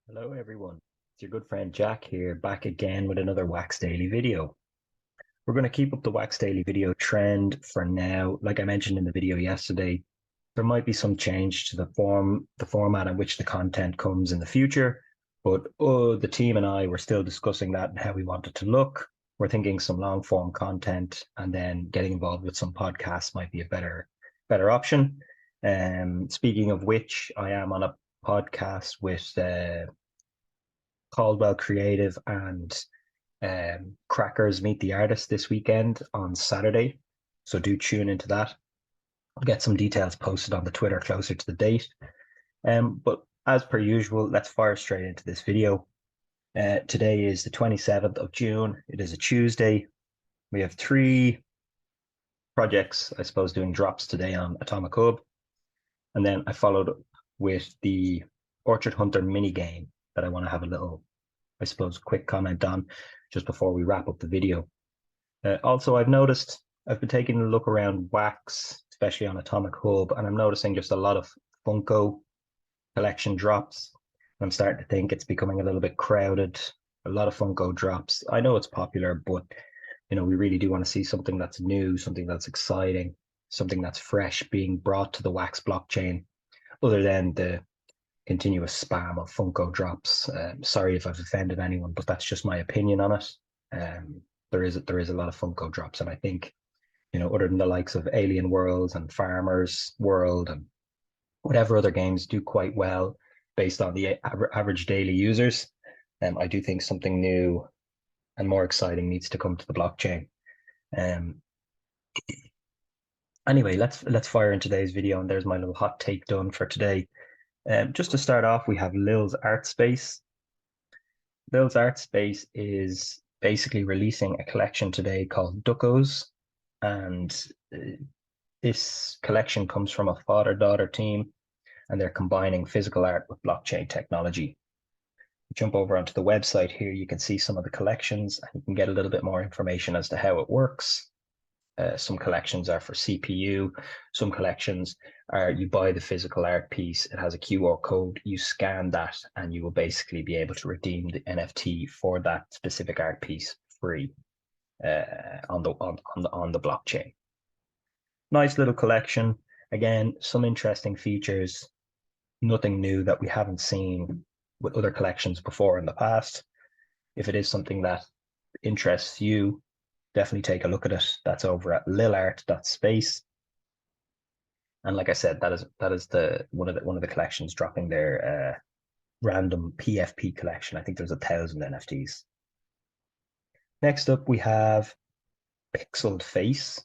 Hello everyone, it's your good friend Jack here, back again with another Wax Daily video. We're going to keep up the Wax Daily video trend for now. Like I mentioned in the video yesterday, there might be some change to the format in which the content comes in the future, but the team and I were still discussing that and how we want it to look. We're thinking some long form content and then getting involved with some podcasts might be a better option. Speaking of which, I am on a podcast with Caldwell Creative and Crackers Meet the Artist this weekend on Saturday. So do tune into that. I'll get some details posted on the Twitter closer to the date. But as per usual, let's fire straight into this video. Today is the 27th of June. It is a Tuesday. We have three projects, I suppose, doing drops today on Atomic Hub. And then I followed with the Orchard Hunter mini game that I want to have a little, I suppose, quick comment on just before we wrap up the video. Also, I've been taking a look around Wax, especially on Atomic Hub, and I'm noticing just a lot of Funko collection drops. I'm starting to think it's becoming a little bit crowded. A lot of Funko drops. I know it's popular, but we really do want to see something that's new, something that's exciting, something that's fresh being brought to the Wax blockchain, other than the continuous spam of Funko drops. Sorry if I've offended anyone, but that's just my opinion on it. There is a lot of Funko drops, and I think other than the likes of Alien Worlds and Farmers World and whatever other games do quite well based on the average daily users, I do think something new and more exciting needs to come to the blockchain. Anyway, let's fire in today's video, and there's my little hot take done for today. Just to start off, we have Lil's Art Space. Lil's Art Space is basically releasing a collection today called Duckos, and this collection comes from a father-daughter team, and they're combining physical art with blockchain technology. Jump over onto the website here, you can see some of the collections, and you can get a little bit more information as to how it works. Some collections are for CPU. Some collections are you buy the physical art piece. It has a QR code. You scan that, and you will basically be able to redeem the NFT for that specific art piece free on the blockchain. Nice little collection. Again, some interesting features. Nothing new that we haven't seen with other collections before in the past. If it is something that interests you, definitely take a look at it. That's over at lilart.space. And like I said, that is the one of the collections dropping their random PFP collection. I think there's 1,000 NFTs. Next up, we have Pixeled Face.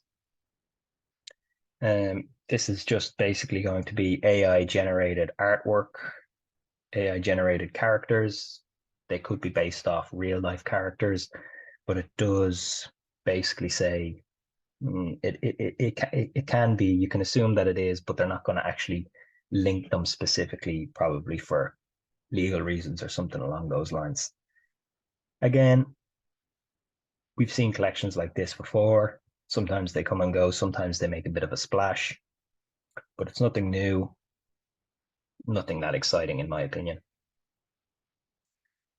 This is just basically going to be AI generated artwork, AI generated characters. They could be based off real life characters, but it does basically say it can be. You can assume that it is, but they're not going to actually link them specifically, probably for legal reasons or something along those lines. Again, we've seen collections like this before. Sometimes they come and go. Sometimes they make a bit of a splash, but it's nothing new, nothing that exciting in my opinion.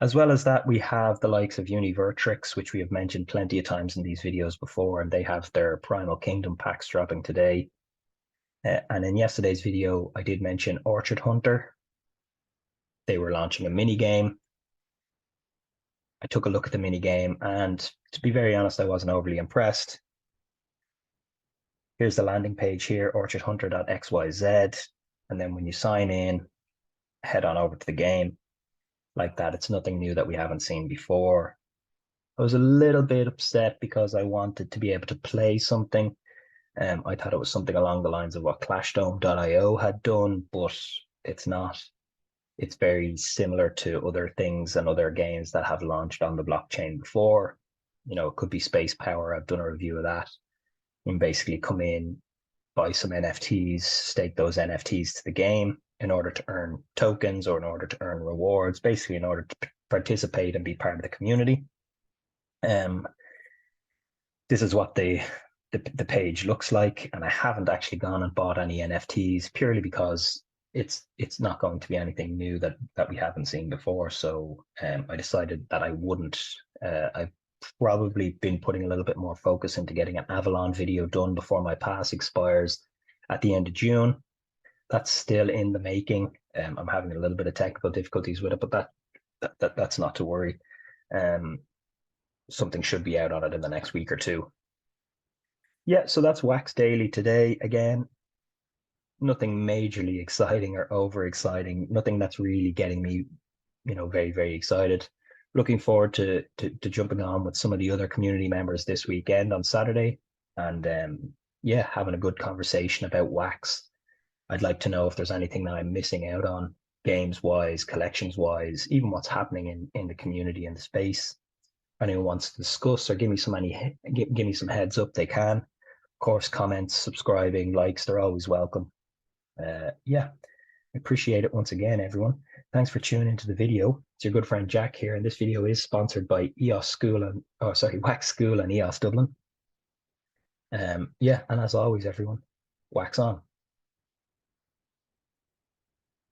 As well as that, we have the likes of Univertrix, which we have mentioned plenty of times in these videos before, and they have their Primal Kingdom packs dropping today. And in yesterday's video, I did mention Orchard Hunter. They were launching a mini game. I took a look at the mini game, and to be very honest, I wasn't overly impressed. Here's the landing page here, orchardhunter.xyz. And then when you sign in, head on over to the game. Like that, it's nothing new that we haven't seen before. I was a little bit upset because I wanted to be able to play something. I thought it was something along the lines of what clashdome.io had done, but it's not. It's very similar to other things and other games that have launched on the blockchain before. It could be Space Power. I've done a review of that. And basically come in, buy some NFTs, stake those NFTs to the game in order to earn tokens or in order to earn rewards, basically in order to participate and be part of the community. This is what the page looks like, and I haven't actually gone and bought any NFTs purely because it's not going to be anything new that we haven't seen before. So I decided that I wouldn't. I've probably been putting a little bit more focus into getting an Avalon video done before my pass expires at the end of June. That's still in the making. I'm having a little bit of technical difficulties with it, but that's not to worry. Something should be out on it in the next week or two. Yeah, so that's Wax Daily today. Again, nothing majorly exciting or over exciting, nothing that's really getting me, very, very excited. Looking forward to jumping on with some of the other community members this weekend on Saturday, and yeah, having a good conversation about Wax. I'd like to know if there's anything that I'm missing out on, games wise, collections wise, even what's happening in the community and the space. Anyone wants to discuss or give me some heads up, they can. Of course, comments, subscribing, likes, they're always welcome. Yeah, I appreciate it once again, everyone. Thanks for tuning into the video. It's your good friend Jack here, and this video is sponsored by EOS School and Wax School and EOS Dublin. Yeah, and as always, everyone, wax on.